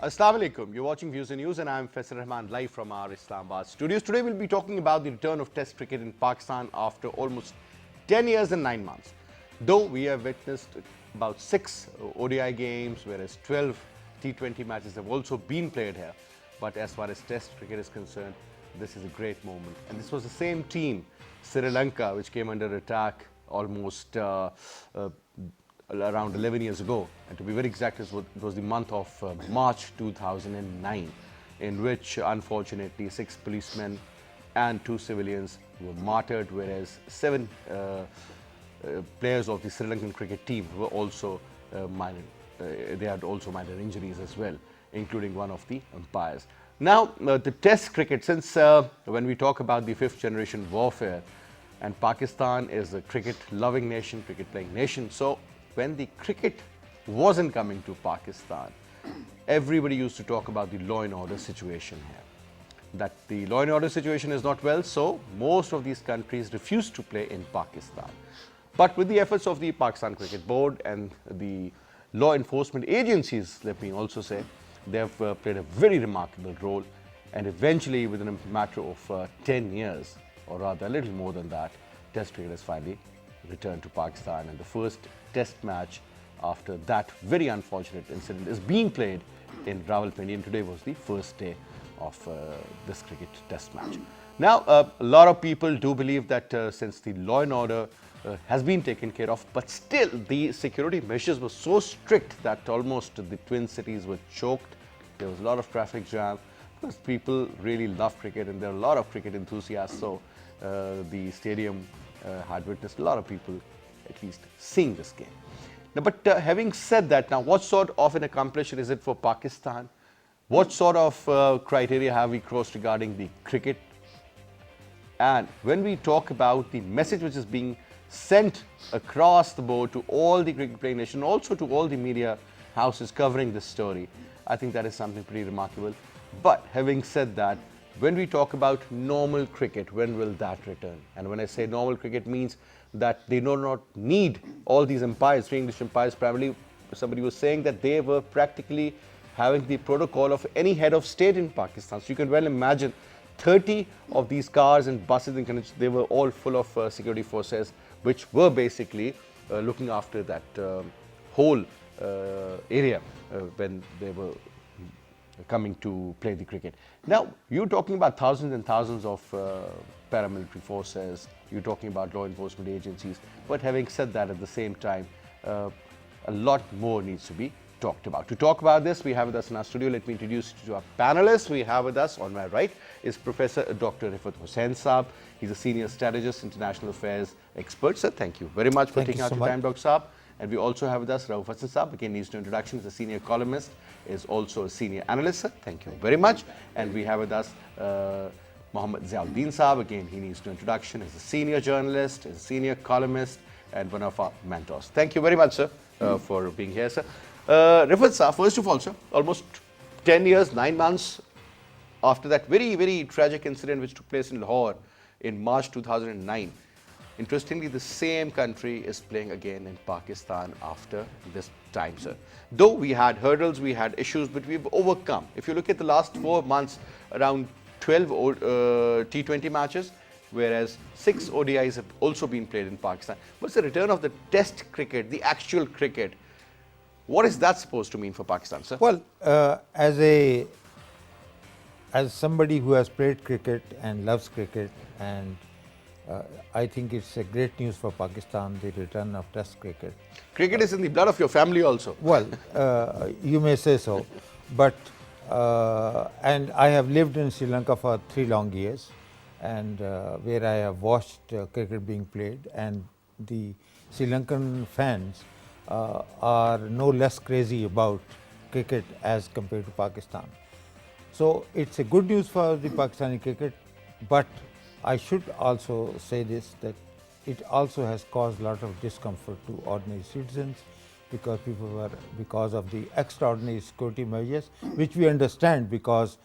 Assalamu alaikum. You're watching Views and News and I'm Faisal Rehman live from our Islamabad studios. Today we'll be talking about the return of Test cricket in Pakistan after almost 10 years and 9 months. Though we have witnessed about 6 ODI games, whereas 12 T20 matches have also been played here. But as far as Test cricket is concerned, this is a great moment. And this was the same team, Sri Lanka, which came under attack almost around 11 years ago, and to be very exact, it was the month of March 2009, in which unfortunately 6 policemen and 2 civilians were martyred, whereas 7 players of the Sri Lankan cricket team were also they had also minor injuries as well, including one of the umpires. Now, the Test cricket, since when we talk about the 5th generation warfare, and Pakistan is a cricket-loving nation, cricket-playing nation, so when the cricket wasn't coming to Pakistan, everybody used to talk about the law and order situation here. That the law and order situation is not well, so most of these countries refused to play in Pakistan. But with the efforts of the Pakistan Cricket Board and the law enforcement agencies, let me also say, they have played a very remarkable role, and eventually within a matter of 10 years, or rather a little more than that, Test cricket has finally returned to Pakistan, and the first Test match after that very unfortunate incident is being played in Rawalpindi, and today was the first day of this cricket Test match. Now, a lot of people do believe that since the law and order has been taken care of, but still the security measures were so strict that almost the twin cities were choked. There was a lot of traffic jam because people really love cricket and there are a lot of cricket enthusiasts, so the stadium had witnessed a lot of people at least seeing this game. Now, but having said that, now what sort of an accomplishment is it for Pakistan? What sort of criteria have we crossed regarding the cricket? And when we talk about the message which is being sent across the board to all the cricket playing nation, also to all the media houses covering this story, I think that is something pretty remarkable. But having said that, when we talk about normal cricket, when will that return? And when I say normal cricket, means that they do not need all these umpires, 3 English umpires primarily. Somebody was saying that they were practically having the protocol of any head of state in Pakistan. So you can well imagine 30 of these cars and buses, they were all full of security forces, which were basically looking after that whole area when they were coming to play the cricket. Now, you're talking about thousands and thousands of paramilitary forces, you're talking about law enforcement agencies, but having said that, at the same time, a lot more needs to be talked about. To talk about this, we have with us in our studio, let me introduce you to our panelists. We have with us, on my right, is Professor Dr. Rifat Hussain Saab. He's a senior strategist, international affairs expert. Sir, thank you very much for taking out your time, Dr. Saab. And we also have with us Rauf Hassan Saab, again needs no introduction, is a senior columnist, is also a senior analyst, sir. Thank you very much. And we have with us Mohammad Ziauddin Saab, again he needs no introduction, is a senior journalist, is a senior columnist, and one of our mentors. Thank you very much, sir, for being here, sir. Rifat Saab, first of all, sir, almost 10 years, 9 months after that very, very tragic incident which took place in Lahore in March 2009. Interestingly, the same country is playing again in Pakistan after this time, sir. Though we had hurdles, we had issues, but we've overcome. If you look at the last 4 months, around 12 T20 matches, whereas 6 ODIs have also been played in Pakistan. What's the return of the Test cricket, the actual cricket? What is that supposed to mean for Pakistan, sir? Well, as somebody who has played cricket and loves cricket, and I think it's a great news for Pakistan, the return of Test cricket. Cricket is in the blood of your family also. Well, you may say so, but and I have lived in Sri Lanka for 3 long years, and where I have watched cricket being played, and the Sri Lankan fans are no less crazy about cricket as compared to Pakistan. So it's a good news for the Pakistani cricket, but I should also say this, that it also has caused a lot of discomfort to ordinary citizens, because people were, because of the extraordinary security measures, which we understand, because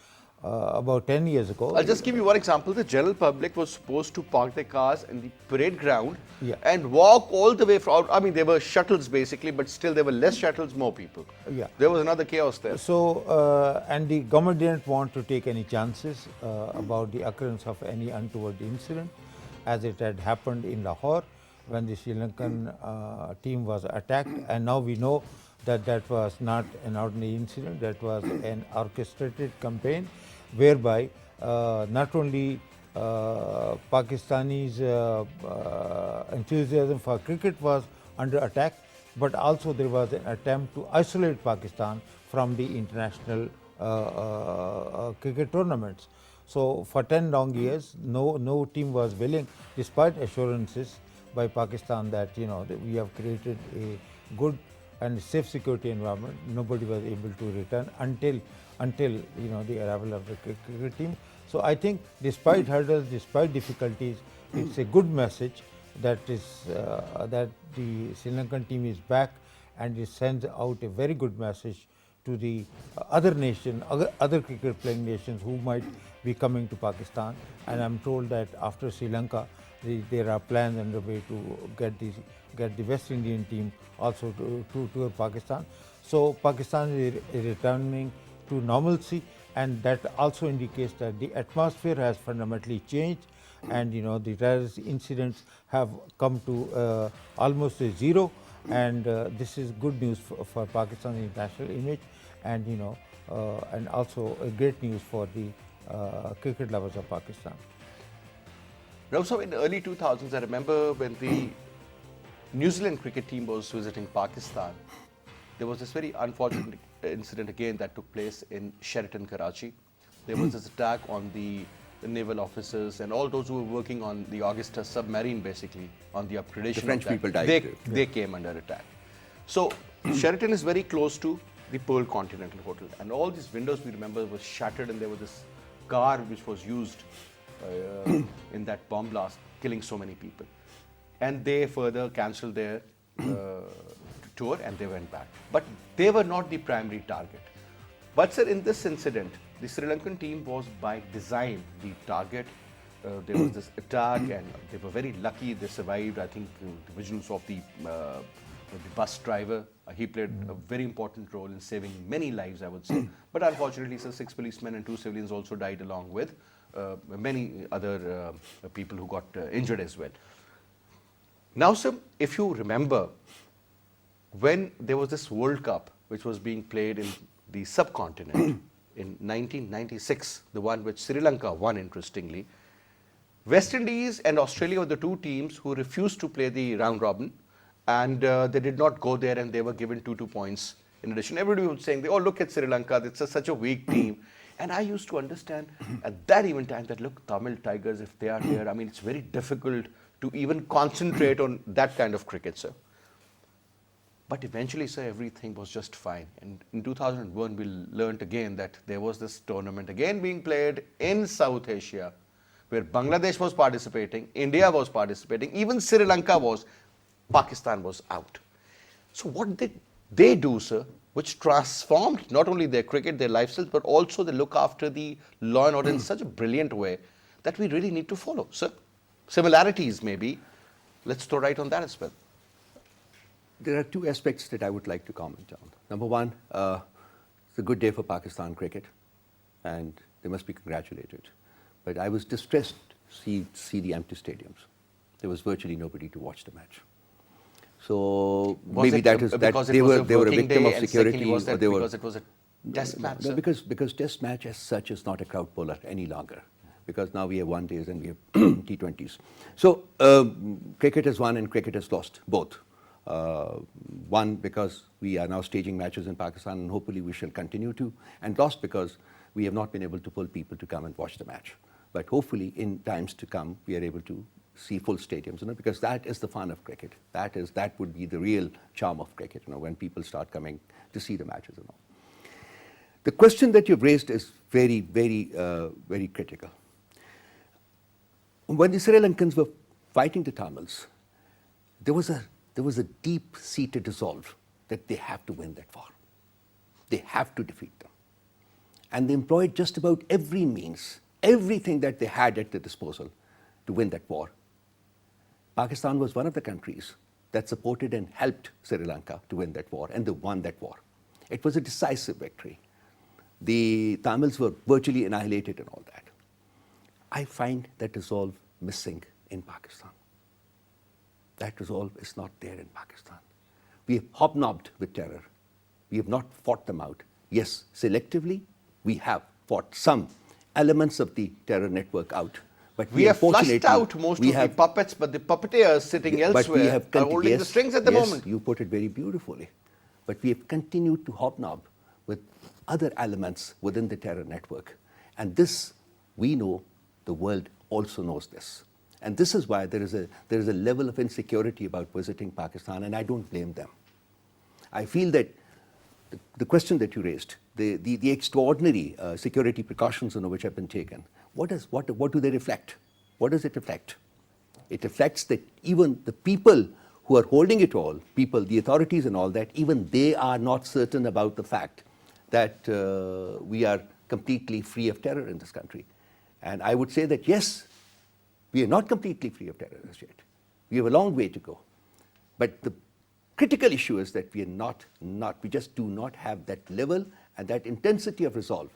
about 10 years ago. I'll just give you one example. The general public was supposed to park their cars in the parade ground Yeah. and walk all the way from. I mean, there were shuttles basically, but still there were less shuttles, more people. Yeah. There was another chaos there. So, and the government didn't want to take any chances about the occurrence of any untoward incident, as it had happened in Lahore when the Sri Lankan team was attacked. And now we know that that was not an ordinary incident, that was an orchestrated campaign whereby not only Pakistani's enthusiasm for cricket was under attack, but also there was an attempt to isolate Pakistan from the international cricket tournaments. So for 10 long years, no team was willing, despite assurances by Pakistan that that we have created a good and safe security environment. Nobody was able to return until the arrival of the cricket team. So I think, despite hurdles, despite difficulties, it's a good message that that the Sri Lankan team is back, and it sends out a very good message to the other cricket playing nations who might be coming to Pakistan. And I'm told that after Sri Lanka, there are plans underway to get the West Indian team also to tour Pakistan. So Pakistan is returning to normalcy, and that also indicates that the atmosphere has fundamentally changed, and the terrorist incidents have come to almost a zero, and this is good news for Pakistan's international image, and and also a great news for the cricket lovers of Pakistan. Also, in the early 2000s, I remember when the New Zealand cricket team was visiting Pakistan, there was this very unfortunate incident again that took place in Sheraton, Karachi. There was this attack on the naval officers and all those who were working on the Augusta submarine, basically, on the upgradation. The French of that. people died. They came under attack. So Sheraton is very close to the Pearl Continental Hotel, and all these windows, we remember, were shattered, and there was this car which was used in that bomb blast, killing so many people. And they further cancelled their tour and they went back. But they were not the primary target. But sir, in this incident, the Sri Lankan team was by design the target. There was this attack, and they were very lucky they survived. I think the vigilance of the bus driver, he played a very important role in saving many lives, I would say. But unfortunately, sir, 6 policemen and 2 civilians also died, along with many other people who got injured as well. Now, sir, if you remember, when there was this World Cup which was being played in the subcontinent in 1996, the one which Sri Lanka won, interestingly, West Indies and Australia were the two teams who refused to play the round robin, and they did not go there, and they were given 2 points in addition. Everybody was saying, oh, look at Sri Lanka, it's such a weak team. And I used to understand at that even time that, look, Tamil Tigers, if they are here, I mean, it's very difficult to even concentrate on that kind of cricket, sir. But eventually, sir, everything was just fine. And in 2001, we learnt again that there was this tournament again being played in South Asia, where Bangladesh was participating, India was participating, even Sri Lanka was, Pakistan was out. So what did they do, sir, which transformed not only their cricket, their lifestyles, but also they look after the law and order in such a brilliant way that we really need to follow, sir? Similarities, maybe. Let's throw right on that as well. There are 2 aspects that I would like to comment on. Number one, it's a good day for Pakistan cricket, and they must be congratulated. But I was distressed to see the empty stadiums. There was virtually nobody to watch the match. So maybe that is that they were a victim of security. Was that because it was a test match? No, because test match as such is not a crowd puller any longer. Because now we have 1 days and we have T20s. So cricket has won and cricket has lost, both. Won because we are now staging matches in Pakistan, and hopefully we shall continue to, and lost because we have not been able to pull people to come and watch the match. But hopefully in times to come we are able to see full stadiums, because that is the fun of cricket. That would be the real charm of cricket, when people start coming to see the matches and all. The question that you've raised is very, very, very critical. When the Sri Lankans were fighting the Tamils, there was a deep-seated resolve that they have to win that war. They have to defeat them. And they employed just about every means, everything that they had at their disposal to win that war. Pakistan was one of the countries that supported and helped Sri Lanka to win that war, and they won that war. It was a decisive victory. The Tamils were virtually annihilated and all that. I find that resolve missing in Pakistan. That resolve is not there in Pakistan. We have hobnobbed with terror. We have not fought them out. Yes, selectively, we have fought some elements of the terror network out. But We have flushed unfortunately- out most of the puppets, but the puppeteers sitting elsewhere are holding the strings at the yes, moment. You put it very beautifully. But we have continued to hobnob with other elements within the terror network. And this, we know, the world also knows this. And this is why there is a level of insecurity about visiting Pakistan, and I don't blame them. I feel that the question that you raised, the extraordinary security precautions which have been taken, what do they reflect? What does it reflect? It reflects that even the people who are holding it all, the authorities and all that, even they are not certain about the fact that we are completely free of terror in this country. And I would say that yes, we are not completely free of terror as yet. We have a long way to go. But the critical issue is that we just do not have that level and that intensity of resolve.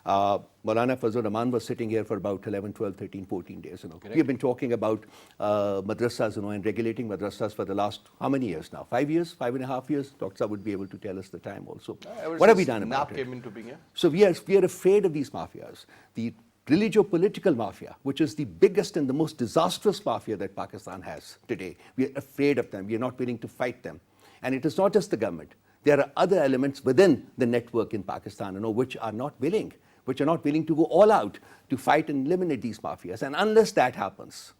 Maulana Fazlur Rahman was sitting here for about 11, 12, 13, 14 days. We have been talking about madrasas and regulating madrasas for the last, how many years now? 5 years, 5.5 years? Dr. Saab would be able to tell us the time also. What have we done about it? Came into being, yeah? So we are afraid of these mafias. The religio-political mafia, which is the biggest and the most disastrous mafia that Pakistan has today. We are afraid of them. We are not willing to fight them. And it is not just the government. There are other elements within the network in Pakistan, which are not willing to go all out to fight and eliminate these mafias. And unless that happens,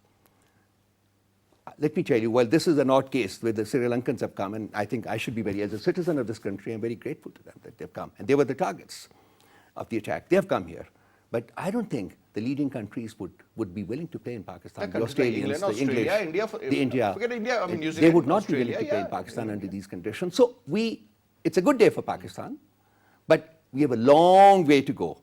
let me tell you, well, this is an odd case where the Sri Lankans have come, and I think I should be as a citizen of this country, I'm very grateful to them that they've come. And they were the targets of the attack. They have come here. But I don't think the leading countries would be willing to play in Pakistan. The Australians, the English, India. Forget India, I mean, New They Zealand, would not be Australia, willing to play in yeah. Pakistan under these conditions. So it's a good day for Pakistan, but we have a long way to go.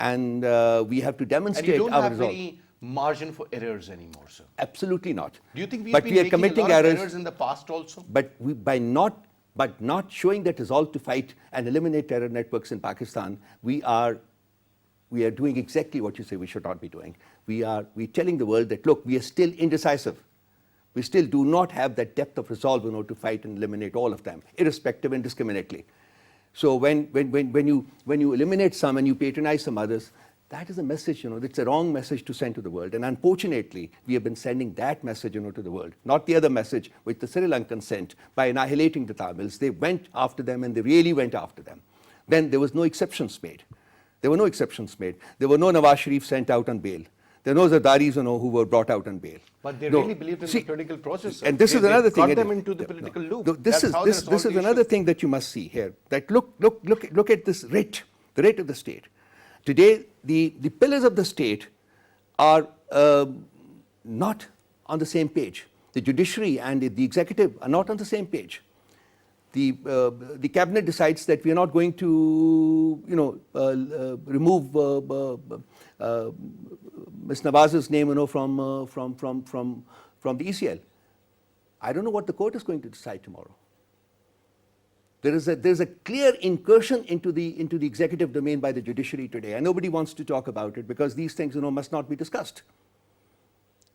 And we have to And demonstrate you don't our have resolve. any margin for errors anymore, sir. Absolutely not. Do you think we've But been we are making committing a lot of errors, errors in the past also? But by not showing that resolve to fight and eliminate terror networks in Pakistan, we are doing exactly what you say we should not be doing. We're telling the world that, look, we are still indecisive. We still do not have that depth of resolve to fight and eliminate all of them, irrespective and indiscriminately. So when you eliminate some and you patronize some others, that is a message, it's a wrong message to send to the world. And unfortunately, we have been sending that message, to the world, not the other message which the Sri Lankans sent by annihilating the Tamils. They went after them, and they really went after them. Then there was no exceptions made. There were no exceptions made. There were no Nawaz Sharif sent out on bail. There were no Zardaris, who were brought out on bail. But they really believed in the political process, sir. And this is another thing. Got them into the political loop. This is another thing that you must see here. That look at this rate, the rate of the state. Today, the pillars of the state are not on the same page. The judiciary and the executive are not on the same page. The cabinet decides that we are not going to, remove Ms. Nawaz's name, from the ECL. I don't know what the court is going to decide tomorrow. There is a clear incursion into the executive domain by the judiciary today, and nobody wants to talk about it because these things, must not be discussed.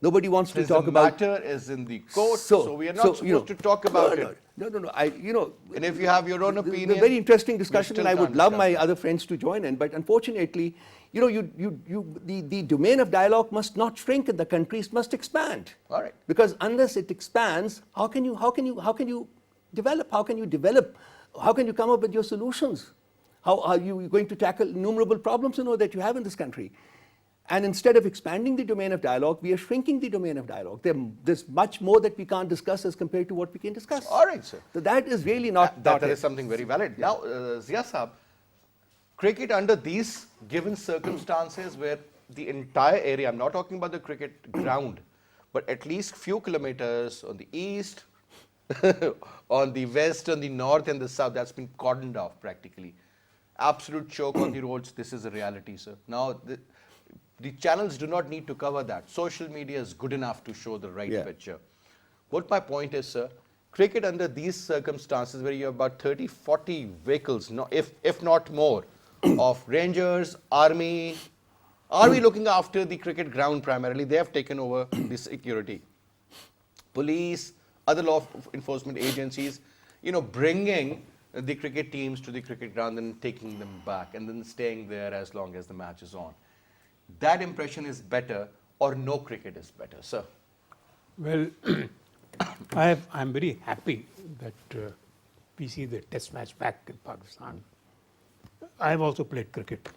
Nobody wants to talk about. The matter is in the court, so we are not supposed to talk about it. No. And if you have your own opinion, it's a very interesting discussion, still and I would can't love discuss my it. other friends to join in. But unfortunately, the domain of dialogue must not shrink in the country; it must expand. All right. Because unless it expands, how can you develop? How can you develop? How can you come up with your solutions? How are you going to tackle innumerable problems that you have in this country? And instead of expanding the domain of dialogue, we are shrinking the domain of dialogue. There's much more that we can't discuss as compared to what we can discuss. All right, sir. So that is really not That is something very valid. Now, Zia Saab, cricket under these given circumstances where the entire area, I'm not talking about the cricket ground, but at least few kilometers on the east, on the west, on the north and the south, that's been cordoned off practically. absolute choke on the roads, this is a reality, sir. Now, the channels do not need to cover that. Social media is good enough to show the right Yeah. picture. What my point is, sir, cricket under these circumstances where you have about 30, 40 vehicles, if not more, of rangers, army looking after the cricket ground primarily. They have taken over the security. Police, other law enforcement agencies, bringing the cricket teams to the cricket ground and taking them back and then staying there as long as the match is on. That impression is better, or no cricket is better, sir? Well, I'm very happy that we see the test match back in Pakistan. I've also played cricket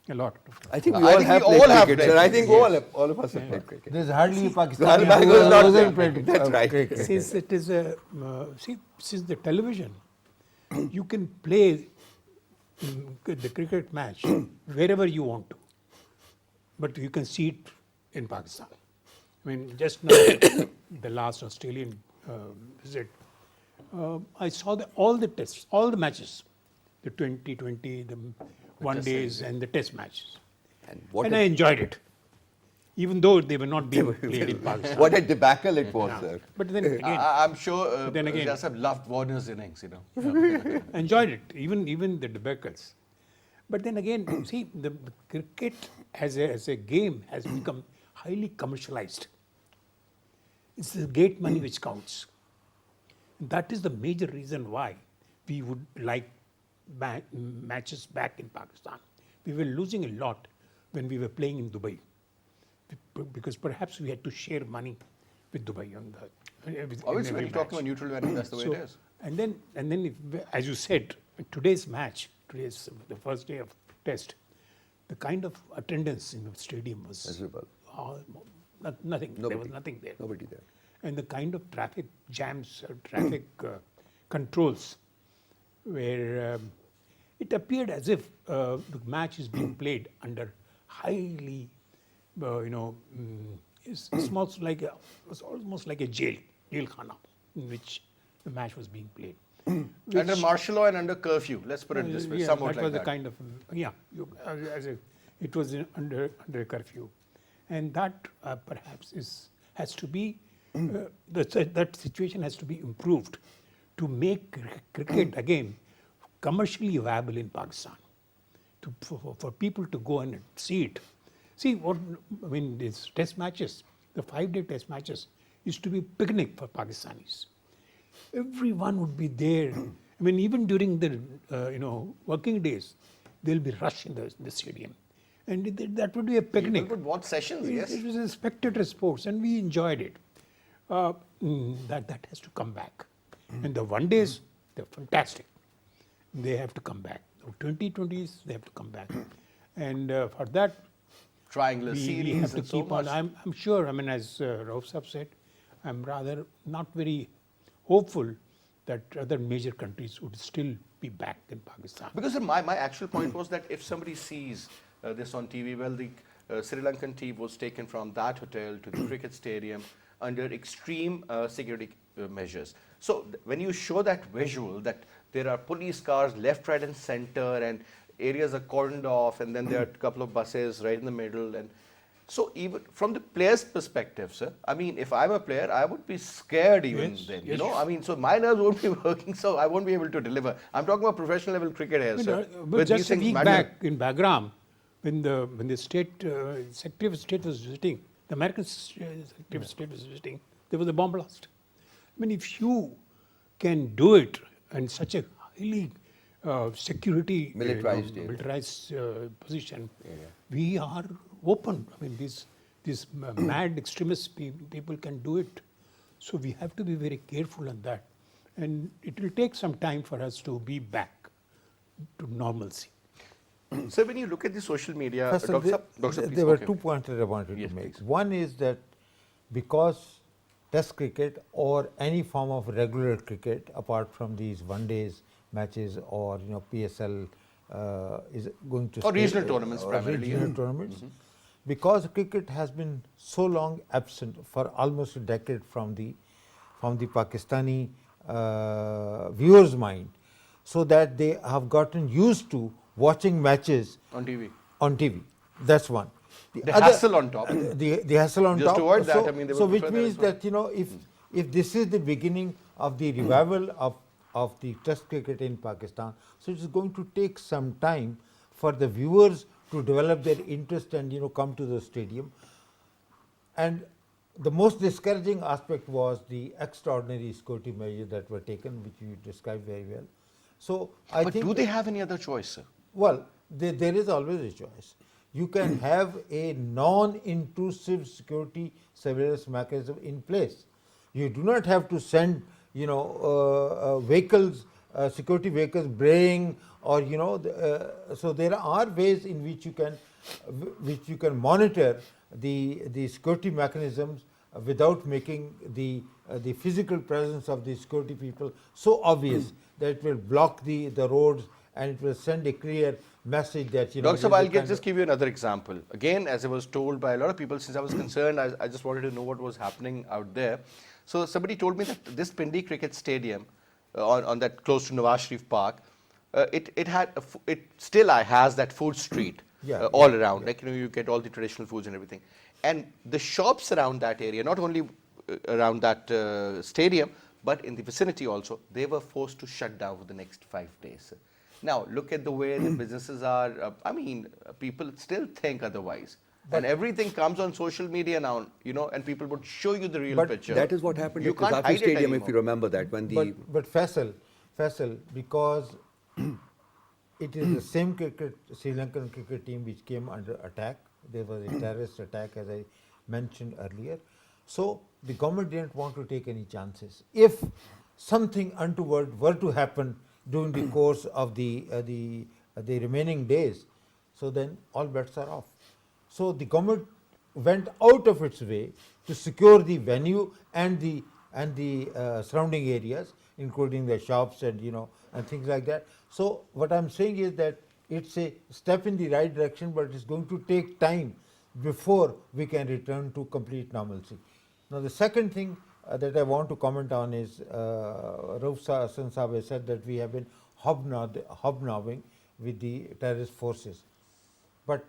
a lot. I think we I all think have we played all have cricket, played sir. I cricket, think all of us have played cricket. There's hardly a Rahul Pakistani Bhai who was not hasn't there. played That's right. cricket. Since it is a since the television, you can play the cricket match wherever you want to, but you can see it in Pakistan. I mean, just now, the last Australian visit, I saw all the tests, all the matches, the 2020, the one days, and the test matches, And I enjoyed it, even though they were not being played in Pakistan. what a debacle it was, sir. But then again, I'm sure then again- Riaz have loved Warner's innings, I enjoyed it, even the debacles. But then again, see, the cricket as a game has become highly commercialized. It's the gate money which counts. That is the major reason why we would like matches back in Pakistan. We were losing a lot when we were playing in Dubai, because perhaps we had to share money with Dubai on the. in Obviously, when every you're talking match. about neutral venue, that's the way So, it is. And then if, as you said, today's match, today's the first day of test, the kind of attendance in the stadium was Miserable. nothing. There Nobody. was nothing there. Nobody there. And the kind of traffic jams, traffic controls, where it appeared as if the match is being played under highly, it's almost like it was almost like a jail khana in which the match was being played. Under martial law and under curfew, let's put it this way, Yeah, somewhat that like was that. a kind of it was under a curfew, and that perhaps has to be that situation has to be improved to make cricket again commercially viable in Pakistan, for people to go and see it. See what I mean? These test matches, the 5-day test matches, used to be picnic for Pakistanis. Everyone would be there. I mean, even during the working days, there'll be rush in the stadium, and that would be a picnic. People would watch sessions, yes. It was a spectator sports, and we enjoyed it. That has to come back. And the one days, they're fantastic. They have to come back. The 2020s, they have to come back. And for that, Triangular we series have to and so keep on. much. I'm sure, I mean, as Rauf Sahab said, I'm rather not very hopeful that other major countries would still be back in Pakistan. Because my actual point was that if somebody sees this on TV, well, the Sri Lankan team was taken from that hotel to the cricket stadium under extreme security measures. So when you show that visual, that there are police cars left, right, and center, and areas are cordoned off, and then there are a couple of buses right in the middle, and so even from the player's perspective, sir, I mean, if I'm a player, I would be scared even Yes, then, yes. I mean, so my nerves won't be working, so I won't be able to deliver. I'm talking about professional level cricket here, sir. But where these just a things week matter. back in Bagram, when the state Secretary of State was visiting, the American Secretary of State was visiting, there was a bomb blast. I mean, if you can do it in such a highly security Militarized area. militarized position, we are open. I mean, these mad extremist people can do it. So we have to be very careful on that. And it will take some time for us to be back to normalcy. So when you look at the social media, First, Dr. Saab, Dr. Saab, please. there were Okay. 2 points that I wanted Yes, to make. please. One is that because Test cricket or any form of regular cricket, apart from these one-days matches or PSL is going to Or stay, regional tournaments or primarily, regional yeah. tournaments, because cricket has been so long absent for almost a decade from the Pakistani viewers' mind, so that they have gotten used to watching matches On TV. on TV. That's one. The hassle on top. The hassle on Just top. to avoid that, So, I mean, they so would which prefer that means as well. that, you know, if this is the beginning of the revival of the Test cricket in Pakistan, so it is going to take some time for the viewers to develop their interest and, you know, come to the stadium. And the most discouraging aspect was the extraordinary security measures that were taken, which you described very well. So I But think, do they have any other choice, sir? well, there is always a choice. You can have a non-intrusive security surveillance mechanism in place. You do not have to send, you know, vehicles, security vehicles braying, or, you know, so there are ways in which you can monitor the security mechanisms without making the physical presence of the security people so obvious that it will block the roads, and it will send a clear message that, you know. Dr. Sahib, this is I'll the kind just give you another example. Again, as I was told by a lot of people, since I was concerned, I just wanted to know what was happening out there. So somebody told me that this Pindi Cricket Stadium, on that close to Nawaz Sharif Park, it still has that food street all around. Like, you know, you get all the traditional foods and everything. And the shops around that area, not only around that stadium, but in the vicinity also, they were forced to shut down for the next 5 days. Now, look at the way the businesses are. I mean, people still think otherwise. And everything comes on social media now, you know, and people would show you the real picture. That is what happened You at can't Zafi hide it Stadium, if anymore. you remember that, when the... But Faisal, because it is the same Sri Lankan cricket team which came under attack. There was a terrorist attack, as I mentioned earlier. So the government didn't want to take any chances. If something untoward were to happen during the course of the remaining days, so then all bets are off. So the government went out of its way to secure the venue and the surrounding areas, including the shops and, you know, and things like that. So what I'm saying is that it's a step in the right direction, but it's going to take time before we can return to complete normalcy. Now the second thing that I want to comment on is Arslan Sahib has said that we have been hobnobbing with the terrorist forces. But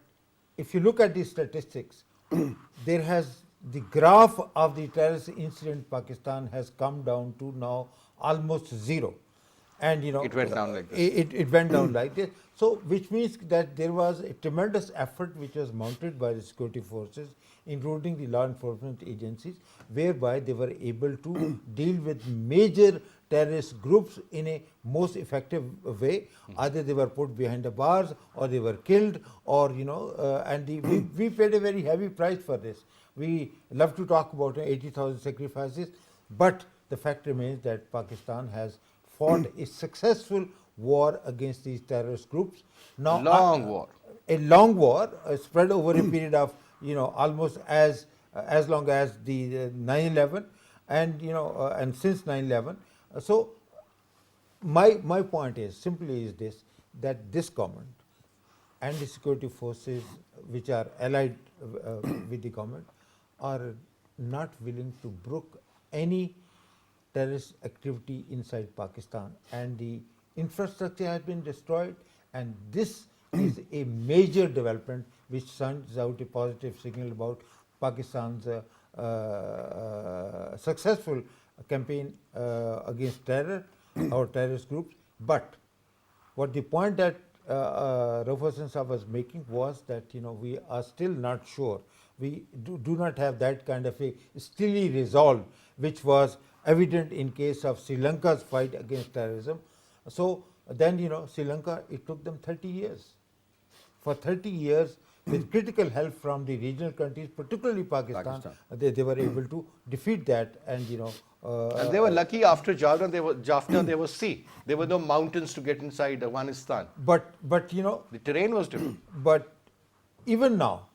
if you look at the statistics, the graph of the terrorist incident in Pakistan has come down to now almost zero. And, you know, It went down like this. It went down like this. So, which means that there was a tremendous effort which was mounted by the security forces, including the law enforcement agencies, whereby they were able to deal with major terrorist groups in a most effective way. Either they were put behind the bars, or they were killed, or, you know, and we paid a very heavy price for this. We love to talk about 80,000 sacrifices, but the fact remains that Pakistan has fought a successful war against these terrorist groups. Now, Long war. A long war spread over a period of, you know, almost as long as the 9/11, and, you know, and since 9/11. So my point is simply this, that this government and the security forces which are allied with the government are not willing to brook any terrorist activity inside Pakistan, and the infrastructure has been destroyed, and this is a major development which sends out a positive signal about Pakistan's successful campaign against terror or terrorist groups. But what the point that Arslan Sahib was making was that, you know, we are still not sure. We do not have that kind of a steely resolve which was evident in case of Sri Lanka's fight against terrorism. So then, you know, Sri Lanka, it took them 30 years. For 30 years, with critical help from the regional countries, particularly Pakistan. They were able to defeat that, and, you know. And they were lucky after Jaffna there was sea. There were no mountains to get inside Afghanistan. But you know, the terrain was different. But even now,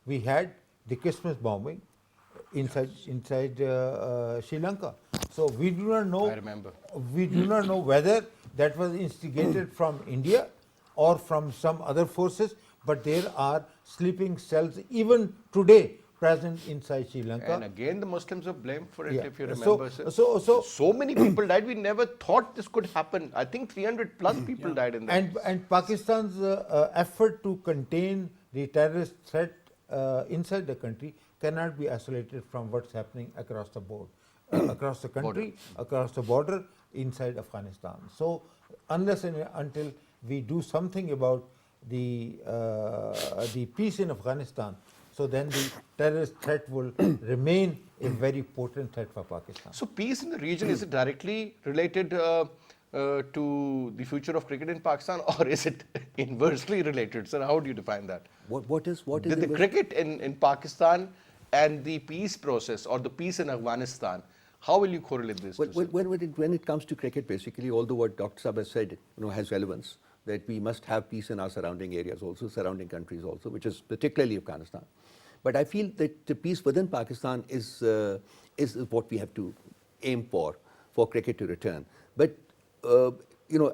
we had the Christmas bombing inside Sri Lanka. So we do not know. I remember. We do not know whether that was instigated from India or from some other forces. But there are sleeping cells even today present inside Sri Lanka. And again, the Muslims were blamed for it, Yeah. if you So- remember. so- many people died. We never thought this could happen. I think 300 plus people died in that. And Pakistan's effort to contain the terrorist threat inside the country cannot be isolated from what's happening across the board, across the country, across the border, inside Afghanistan. So unless and until we do something about the peace in Afghanistan, so then the terrorist threat will remain a very potent threat for Pakistan. So peace in the region, is it directly related to the future of cricket in Pakistan, or is it inversely related? Sir, how do you define that? What is The cricket in Pakistan and the peace process, or the peace in Afghanistan, how will you correlate this? When it comes to cricket, basically, although what Dr. Saab has said, has relevance, that we must have peace in our surrounding areas also, surrounding countries also, which is particularly Afghanistan. But I feel that the peace within Pakistan is what we have to aim for cricket to return. But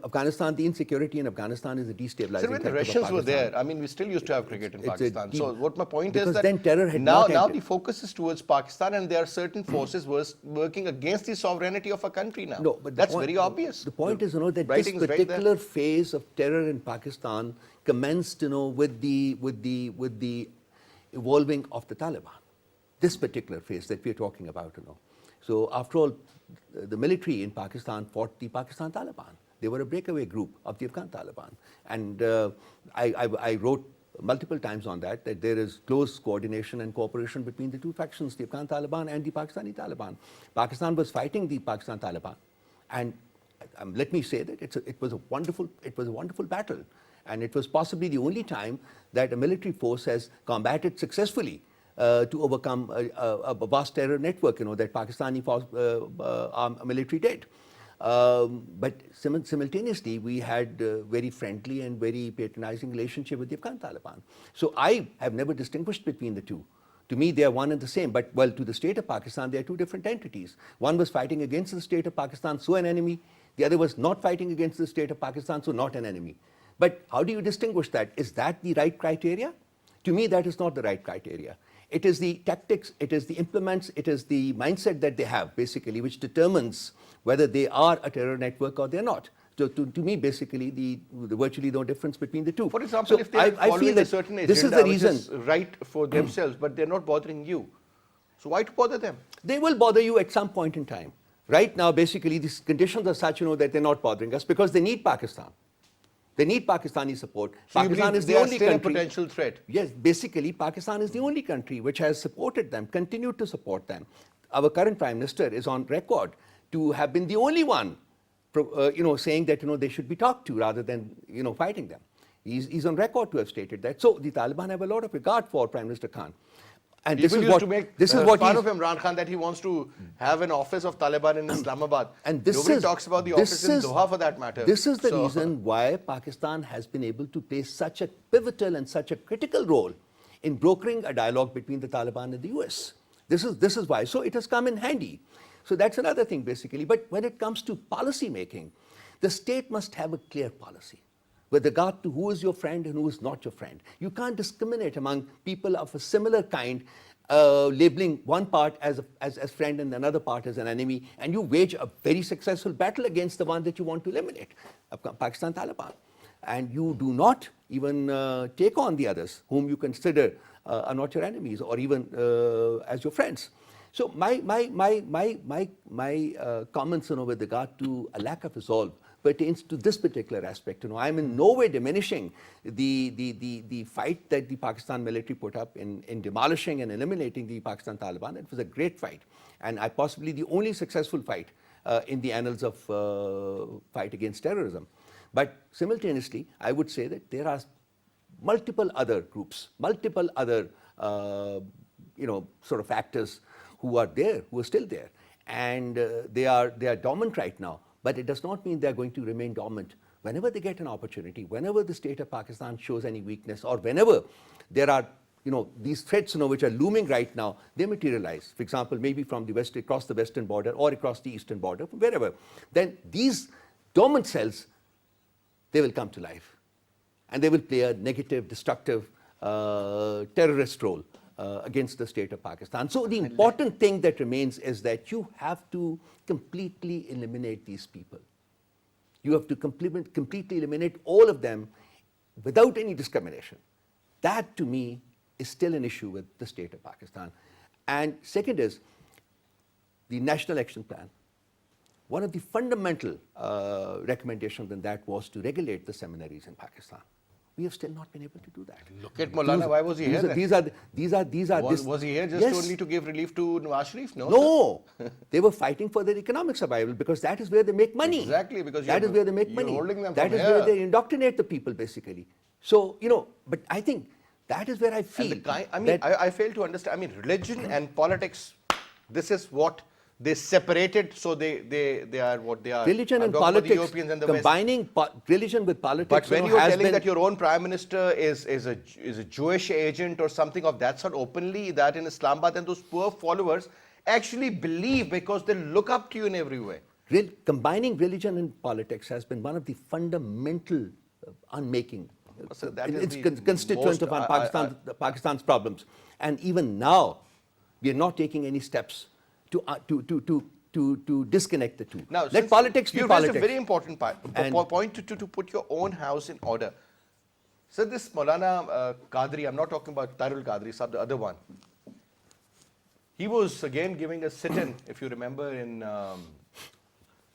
Afghanistan, the insecurity in Afghanistan is a destabilizing So when the factor for Russians were Pakistan. there, I mean, we still used to have cricket in It's a Pakistan. So deep- what my point is because that then terror had now not entered. the focus is towards Pakistan, and there are certain forces working against the sovereignty of a country now. No, but that's very obvious. The point is, that this writing is right there. particular phase of terror in Pakistan commenced, with the evolving of the Taliban. This particular phase that we are talking about, So after all, the military in Pakistan fought the Pakistan Taliban. They were a breakaway group of the Afghan Taliban. And I wrote multiple times on that there is close coordination and cooperation between the two factions, the Afghan Taliban and the Pakistani Taliban. Pakistan was fighting the Pakistan Taliban. And let me say that it was a wonderful battle. And it was possibly the only time that a military force has combated successfully to overcome a vast terror network, that Pakistani military did. But simultaneously, we had very friendly and very patronizing relationship with the Afghan Taliban. So I have never distinguished between the two. To me, they are one and the same. But, well, to the state of Pakistan, they are two different entities. One was fighting against the state of Pakistan, so an enemy. The other was not fighting against the state of Pakistan, so not an enemy. But how do you distinguish that? Is that the right criteria? To me, that is not the right criteria. It is the tactics, it is the implements, it is the mindset that they have, basically, which determines whether they are a terror network or they're not. So to me, basically, the virtually no difference between the two. For example, So if they are I feel following a that certain agenda this is the which reason. is right for themselves, but they're not bothering you. So why to bother them? They will bother you at some point in time. Right now, basically, these conditions are such, that they're not bothering us because they need Pakistan. They need Pakistani support. So you Pakistan believe is they the are only still country. a potential threat? Yes, basically, Pakistan is the only country which has supported them, continued to support them. Our current Prime Minister is on record to have been the only one, saying that, they should be talked to rather than, fighting them. He's on record to have stated that. So the Taliban have a lot of regard for Prime Minister Khan. And People used to make what fun he's- of Imran Khan that he wants to have an office of Taliban in Islamabad. And this Nobody is, talks about the this office in is- Doha for that matter. This is the So- reason why Pakistan has been able to play such a pivotal and such a critical role in brokering a dialogue between the Taliban and the US. This is why. So it has come in handy. So that's another thing, basically. But when it comes to policy making, the state must have a clear policy with regard to who is your friend and who is not your friend. You can't discriminate among people of a similar kind, labeling one part as friend and another part as an enemy, and you wage a very successful battle against the one that you want to eliminate, Pakistan Taliban. And you do not even take on the others whom you consider are not your enemies or even as your friends. So my comments, with regard to a lack of resolve pertains to this particular aspect. I'm in no way diminishing the fight that the Pakistan military put up in demolishing and eliminating the Pakistan Taliban. It was a great fight, and possibly the only successful fight in the annals of fight against terrorism. But simultaneously, I would say that there are multiple other groups, multiple other sort of actors who are still there, and they are dormant right now. But it does not mean they're going to remain dormant. Whenever they get an opportunity, whenever the state of Pakistan shows any weakness, or whenever there are these threats which are looming right now, they materialize. For example, maybe from the west, across the western border, or across the eastern border, wherever. Then these dormant cells, they will come to life. And they will play a negative, destructive, terrorist role against the state of Pakistan. So the important thing that remains is that you have to completely eliminate these people. You have to completely eliminate all of them without any discrimination. That, to me, is still an issue with the state of Pakistan. And second is the National Action Plan. One of the fundamental recommendations in that was to regulate the seminaries in Pakistan. We have still not been able to do that. Look at Maulana, why was he here? Was he here just only to give relief to Nawaz Sharif? No, they were fighting for their economic survival because that is where they make money. Exactly, because that is where they make you're money. holding them That from is where here. they indoctrinate the people, basically. So, but I think that is where I feel. I fail to understand. I mean, religion and politics, this is what they separated, so they are what they are. Religion and politics, combining religion with politics. But when you're telling that your own prime minister is a Jewish agent or something of that sort openly, that in Islamabad, and those poor followers actually believe because they look up to you in every way. Combining religion and politics has been one of the fundamental unmaking. So that it's is constituent of Pakistan's problems. And even now, we are not taking any steps to disconnect the two. Now, let politics be you politics. raised a very important point to put your own house in order. So this Maulana Qadri, I'm not talking about Tarul Qadri, the other one. He was again giving a sit-in, if you remember, in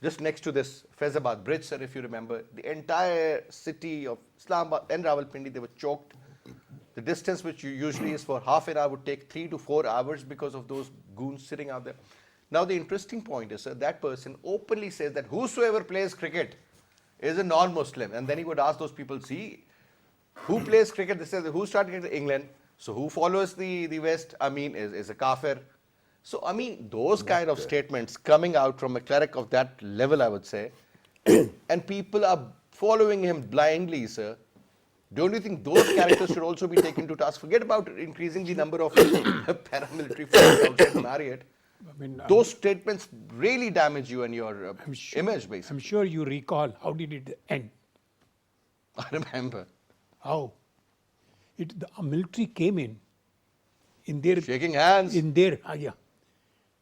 just next to this Faizabad bridge, sir, if you remember. The entire city of Islamabad and Rawalpindi, they were choked. The distance, which usually is for half an hour, would take 3 to 4 hours because of those goons sitting out there. Now, the interesting point is, sir, that person openly says that whosoever plays cricket is a non-Muslim. And then he would ask those people, see, who plays cricket? They say, who started in England? So who follows the West? I mean, is a kafir. So, I mean, those kind of statements coming out from a cleric of that level, I would say, and people are following him blindly, sir. Don't you think those characters should also be taken to task? Forget about increasing the number of paramilitary forces outside Marriott. I mean, those statements really damage you and your image, basically. I'm sure you recall, how did it end? I remember. How? The military came in their... Shaking hands.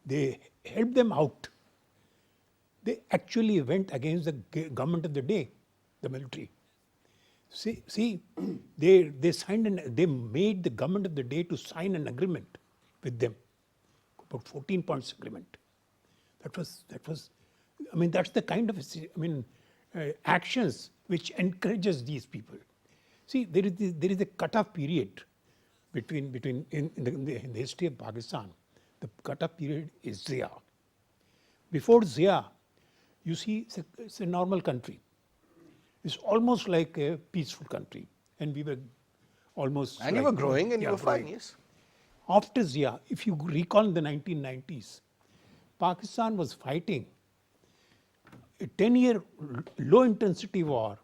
They helped them out. They actually went against the government of the day, the military. See, they signed they made the government of the day to sign an agreement with them, about 14 points agreement. That was. I mean, that's the kind of actions which encourages these people. See, there is a cut-off period between in the history of Pakistan. The cut-off period is Zia. Before Zia, you see, it's a normal country. It's almost like a peaceful country, and we were almost. And you were growing, and you were fine, yes. After Zia, if you recall in the 1990s, Pakistan was fighting a 10-year low-intensity war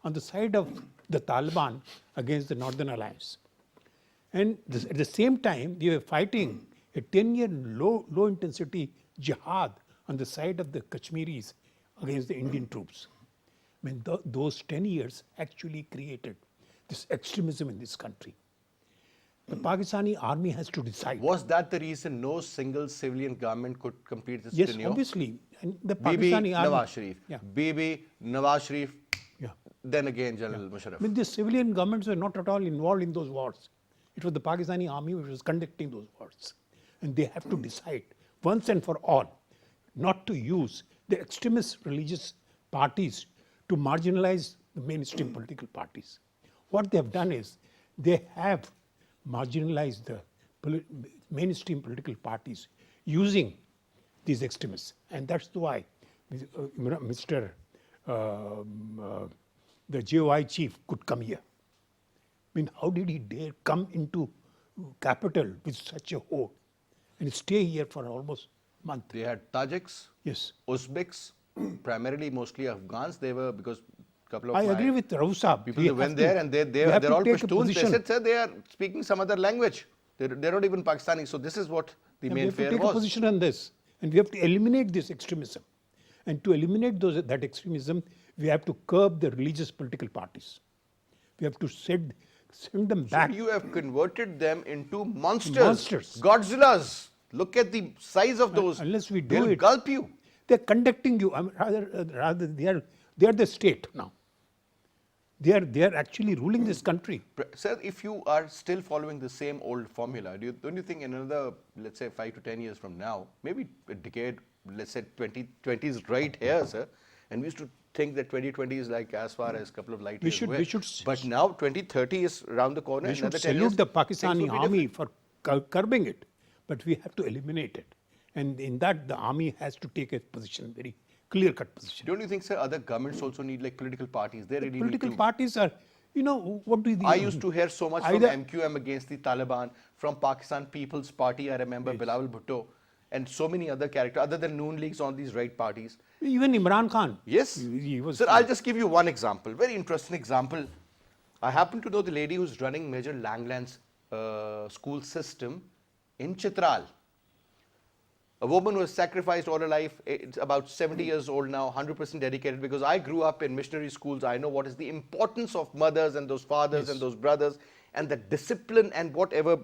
on the side of the Taliban against the Northern Alliance. And at the same time, we were fighting a 10-year low-intensity jihad on the side of the Kashmiris against the Indian troops. I mean, those 10 years actually created this extremism in this country. The Pakistani army has to decide. Was that the reason no single civilian government could complete this Yes, tenure? obviously. And the Pakistani army. Nawaz Sharif. Yeah. Bibi, Nawaz Sharif. Yeah. Then again, General Musharraf. I mean, the civilian governments were not at all involved in those wars. It was the Pakistani army which was conducting those wars. And they have to decide once and for all not to use the extremist religious parties to marginalize the mainstream political parties. What they have done is they have marginalized the mainstream political parties using these extremists. And that's why Mr. The JOI chief could come here. I mean, how did he dare come into capital with such a hoard and stay here for almost a month? They had Tajiks, Yes. Uzbeks, primarily mostly Afghans. They were, because a couple of I agree with Rauf Saab. people they went there and they're all Pashtuns. They said, sir, they are speaking some other language. They're not even Pakistani. So this is what the main fear we have to take a was. position on this. And we have to eliminate this extremism. And to eliminate that extremism, we have to curb the religious political parties. We have to set send them So back. you have converted them into monsters. Monsters. Godzillas. Look at the size of those. Unless we do They'll it, gulp you. they're conducting you. Rather, they are the state now. They are actually ruling this country. Sir, if you are still following the same old formula, don't you think in another, let's say, 5 to 10 years from now, maybe a decade, let's say 2020 is right here, sir, and we used to think that 2020 is like as far as a couple of light years away. But now 2030 is around the corner. We should Another 10 years, salute the things Pakistani will be army different. for curbing it, but we have to eliminate it. And in that, the army has to take a position, very clear-cut position. Don't you think, sir, other governments also need like political parties? They really Political need to. parties are, what do the... I used to hear so much from Either- MQM against the Taliban, from Pakistan People's Party, I remember Bilawal Bhutto, and so many other characters, other than Noon Leagues on these right parties. Even Imran Khan. Yes. He was... Sir, I'll just give you one example, very interesting example. I happen to know the lady who's running Major Langland's school system in Chitral. A woman who has sacrificed all her life, it's about 70 years old now, 100% dedicated, because I grew up in missionary schools. I know what is the importance of mothers and those fathers and those brothers and the discipline and whatever.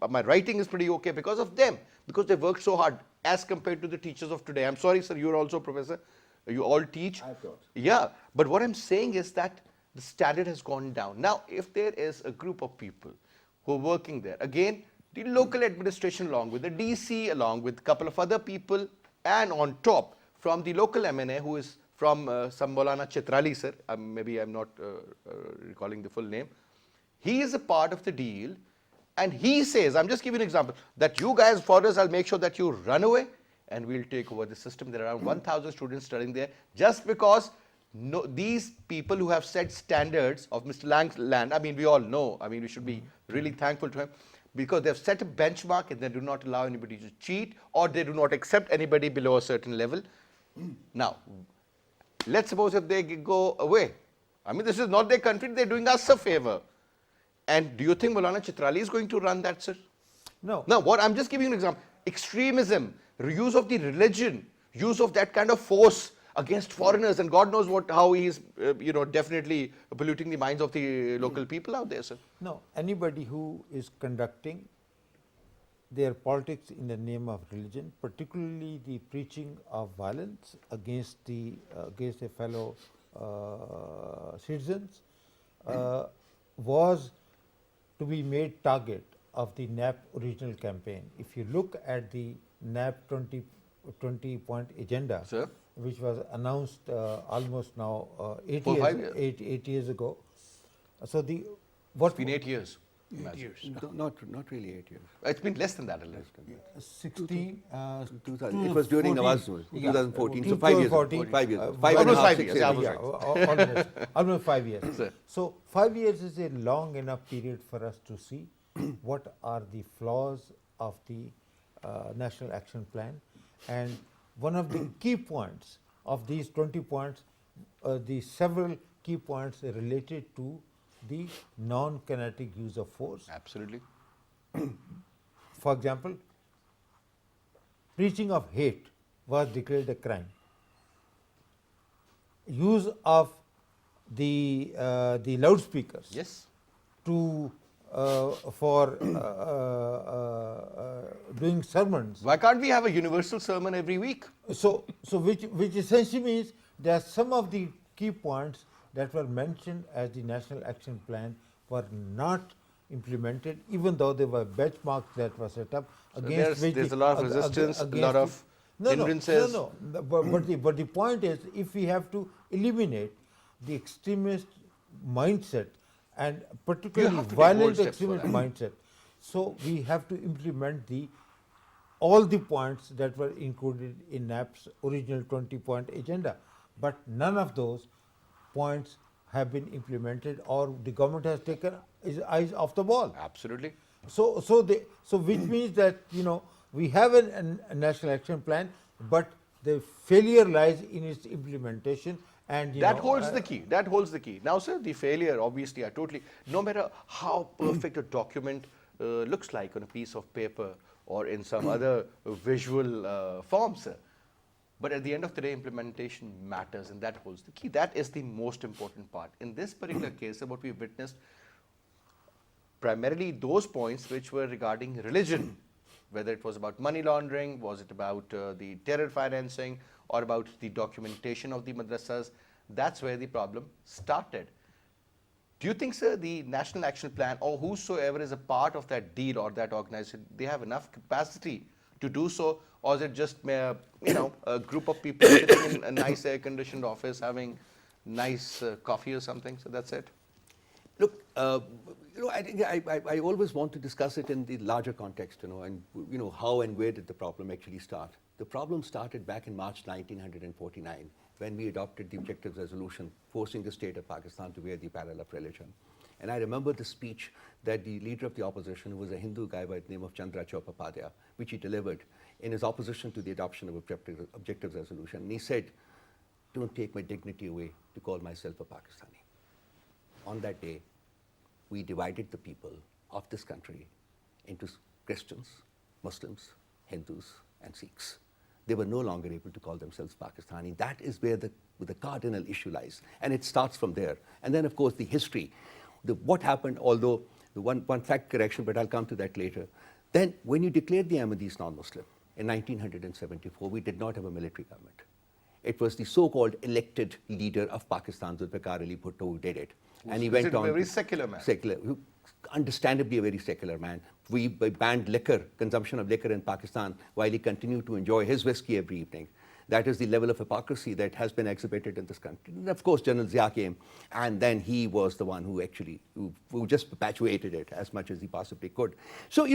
My writing is pretty okay because of them, because they worked so hard as compared to the teachers of today. I'm sorry, sir, you're also a professor. You all teach. I've taught. Yeah, but what I'm saying is that the standard has gone down. Now, if there is a group of people who are working there, again, the local administration along with the DC, along with a couple of other people, and on top from the local MNA who is from some Maulana Chitrali, sir, maybe I'm not recalling the full name. He is a part of the deal, and he says, I'm just giving an example, that you guys, for us, I'll make sure that you run away and we'll take over the system. There are around 1,000 students studying there just because these people who have set standards of Mr. Langland, I mean, we all know, I mean, we should be really thankful to him, because they've set a benchmark and they do not allow anybody to cheat, or they do not accept anybody below a certain level. Now, let's suppose if they go away. I mean, this is not their country, they're doing us a favor. And do you think Maulana Chitrali is going to run that, sir? No. Now, what I'm just giving you an example. Extremism, use of the religion, use of that kind of force against foreigners, and God knows how he is, definitely polluting the minds of the local people out there, sir. No, anybody who is conducting their politics in the name of religion, particularly the preaching of violence against against a fellow citizens, was to be made target of the NAP original campaign. If you look at the NAP 20-point agenda, Sir? which was announced almost now 8 For years, 5 years. 8 years ago. So It's been 8 years. 8 years. Not really 8 years. It's been less than that, a little. 16, 2000. It was during 14, Nawaz, 2014. So 14, 5 years. 14, 5 years. uh, 5 and a almost half, 5 6 years, years. yeah, almost yeah, almost 5 years. Sir. So 5 years is a long enough period for us to see what are the flaws of the National Action Plan, and one of the key points of these 20 points, the several key points are related to the non-kinetic use of force. Absolutely. For example, preaching of hate was declared a crime. Use of the loudspeakers Yes. to for doing sermons. Why can't we have a universal sermon every week? So which essentially means that some of the key points that were mentioned as the National Action Plan were not implemented, even though there were benchmarks that were set up against which there's a lot of resistance, a lot of hindrances. No. But the point is, if we have to eliminate the extremist mindset, and particularly have to take violent bold steps extremist for that. mindset, so we have to implement all the points that were included in NAP's original 20-point agenda. But none of those points have been implemented, or the government has taken its eyes off the ball. Absolutely. So which means that we have a national action plan, but the failure lies in its implementation. And That holds the key. That holds the key. Now, sir, the failure, obviously, no matter how perfect a document looks like on a piece of paper or in some other visual form, sir, but at the end of the day, implementation matters, and that holds the key. That is the most important part. In this particular case, what we witnessed, primarily those points which were regarding religion, whether it was about money laundering, was it about the terror financing, or about the documentation of the madrasas. That's where the problem started. Do you think, sir, the National Action Plan or whosoever is a part of that deal or that organization, they have enough capacity to do so, or is it just a group of people sitting in a nice air-conditioned office having nice coffee or something? So that's it. Look, I think I always want to discuss it in the larger context, and how and where did the problem actually start? The problem started back in March 1949 when we adopted the Objectives Resolution forcing the state of Pakistan to wear the apparel of religion. And I remember the speech that the leader of the opposition, who was a Hindu guy by the name of Chandra Choppapadhyay, which he delivered in his opposition to the adoption of Objectives Resolution. And he said, "Don't take my dignity away to call myself a Pakistani." On that day, we divided the people of this country into Christians, Muslims, Hindus, and Sikhs. They were no longer able to call themselves Pakistani. That is where the cardinal issue lies. And it starts from there. And then, of course, the history. What happened, although the one fact correction, but I'll come to that later. Then, when you declared the Ahmadis non-Muslim in 1974, we did not have a military government. It was the so-called elected leader of Pakistan, Zulfikar Ali Bhutto, who did it. And he went on. A very secular man. Secular, understandably a very secular man. We banned liquor, consumption of liquor in Pakistan, while he continued to enjoy his whiskey every evening. That is the level of hypocrisy that has been exhibited in this country. And of course, General Zia came, and then he was the one who actually, who just perpetuated it as much as he possibly could. So,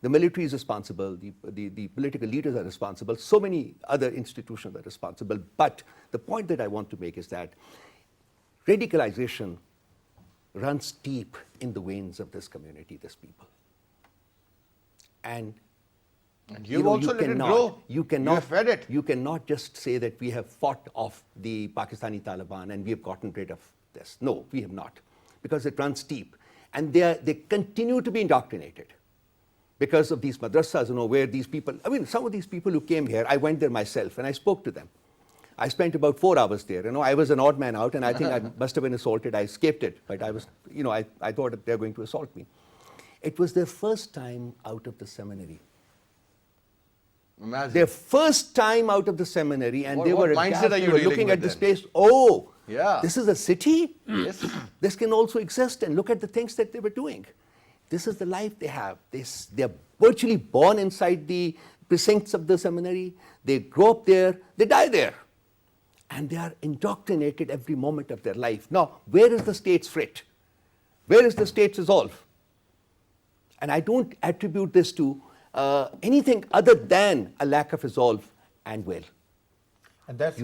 the military is responsible, the political leaders are responsible, so many other institutions are responsible. But the point that I want to make is that radicalization runs deep in the veins of this community, this people. And you've also let it grow. You cannot, you have fed it. You cannot just say that we have fought off the Pakistani Taliban and we have gotten rid of this. No, we have not, because it runs deep. And they continue to be indoctrinated because of these madrasas, where these people, some of these people who came here, I went there myself and I spoke to them. I spent about 4 hours there. I was an odd man out, and I think I must have been assaulted. I escaped it, but I was, I thought that they were going to assault me. It was their first time out of the seminary. Imagine. Their first time out of the seminary, and they were mindset are you looking at this then? place. Oh, yeah. This is a city? Yes. This can also exist, and look at the things that they were doing. This is the life they have. They're virtually born inside the precincts of the seminary. They grow up there, they die there. And they are indoctrinated every moment of their life. Now, where is the state's frit? Where is the state's resolve? And I don't attribute this to anything other than a lack of resolve and will. And that's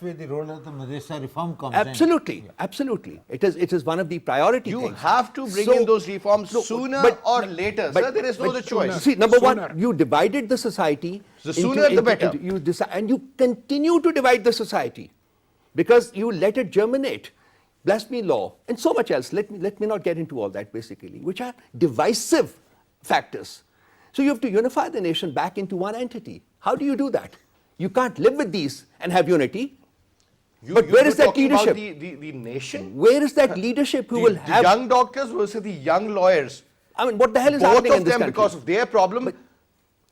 where the role of the madrasa reform comes absolutely, in. Absolutely. It is one of the priority You things. have to bring in those reforms sooner or later. Sir, there is no other choice. See, number one, you divided the society. The sooner the better. And you continue to divide the society because you let it germinate. Blasphemy law and so much else. Let me not get into all that, basically, which are divisive factors. So you have to unify the nation back into one entity. How do you do that? You can't live with these and have unity. But where is that leadership? About the nation? Where is that leadership who will have... The young doctors versus the young lawyers. What the hell is happening in this country? Both of them, because of their problem,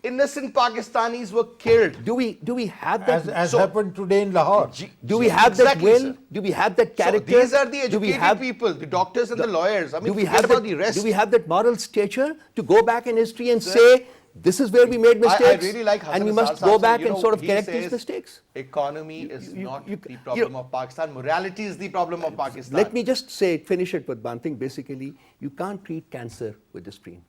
innocent Pakistanis were killed. Do we have that? As happened today in Lahore. Do we have that will? Sir. Do we have that character? So these are the educated people, the doctors and the lawyers. Forget about the rest. Do we have that moral stature to go back in history and say, this is where we made mistakes, I really like and we must go back and sort of correct these mistakes? Economy is not the problem of Pakistan. Morality is the problem of Pakistan. Let me just finish it with one thing. Basically, you can't treat cancer with aspirin.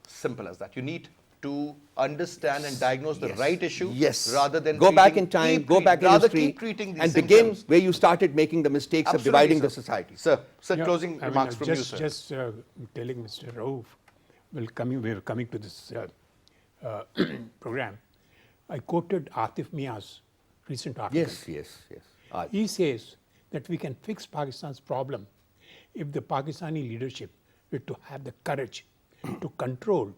Simple as that. You need to understand and diagnose the right issue rather than go back in time, go back in history, and begin where you started making the mistakes of dividing the society. Sir, closing remarks from you, sir. Just telling Mr. Rauf, we're coming to this program. I quoted Atif Mia's recent article. Yes. He says that we can fix Pakistan's problem if the Pakistani leadership were to have the courage to control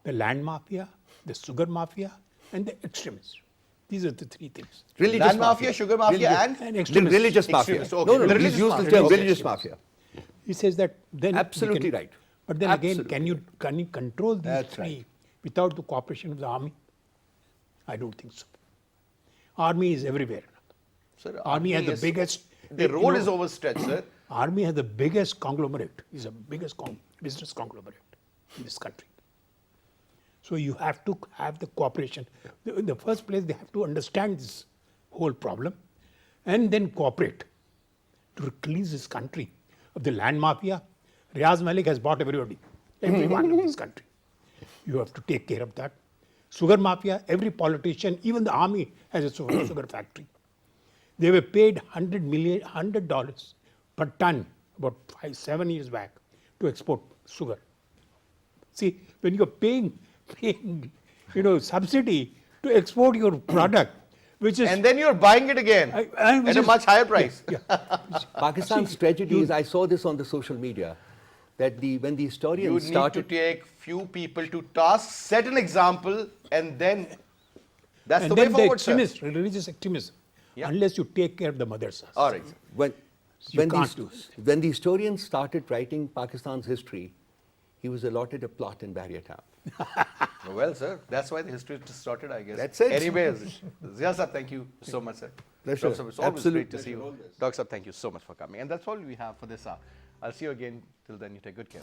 the land mafia, the sugar mafia, and the extremists. These are the three things. Religious land mafia, sugar mafia, and extremists. Religious mafia. Okay. No, he's used the term religious mafia. He says that then we Absolutely can, right. But then again, Absolutely can you control these That's three right. without the cooperation of the army? I don't think so. Army is everywhere. Sir, Army has the is- biggest. The you role know, is overstretched, sir. Army has the biggest conglomerate. Is the biggest business conglomerate in this country. So you have to have the cooperation. In the first place, they have to understand this whole problem, and then cooperate to release this country of the land mafia. Riaz Malik has bought everybody, everyone in this country. You have to take care of that. Sugar mafia, every politician, even the army has a sugar factory. They were paid $100 per ton about 5-7 years back to export sugar. See, when you're paying subsidy to export your product, which is And then you're buying it again which at a is- much higher price. Pakistan's tragedy is, I saw this on the social media, that when the You historians need started... to take few people to task, set an example, and then that's and the way then forward, sir. religious extremism, Yeah. unless you take care of the mothers. All right, sir. When, You when, can't the, do this. when the historians started writing Pakistan's history, he was allotted a plot in Bahria town. Well, sir, that's why the history started, I guess. That's it. Anyways, Zia sir, thank you so much, sir. Pleasure. Dr. sir, it's always Absolute great to see you. Dr. sir, thank you so much for coming. And that's all we have for this hour. I'll see you again. Till then, you take good care.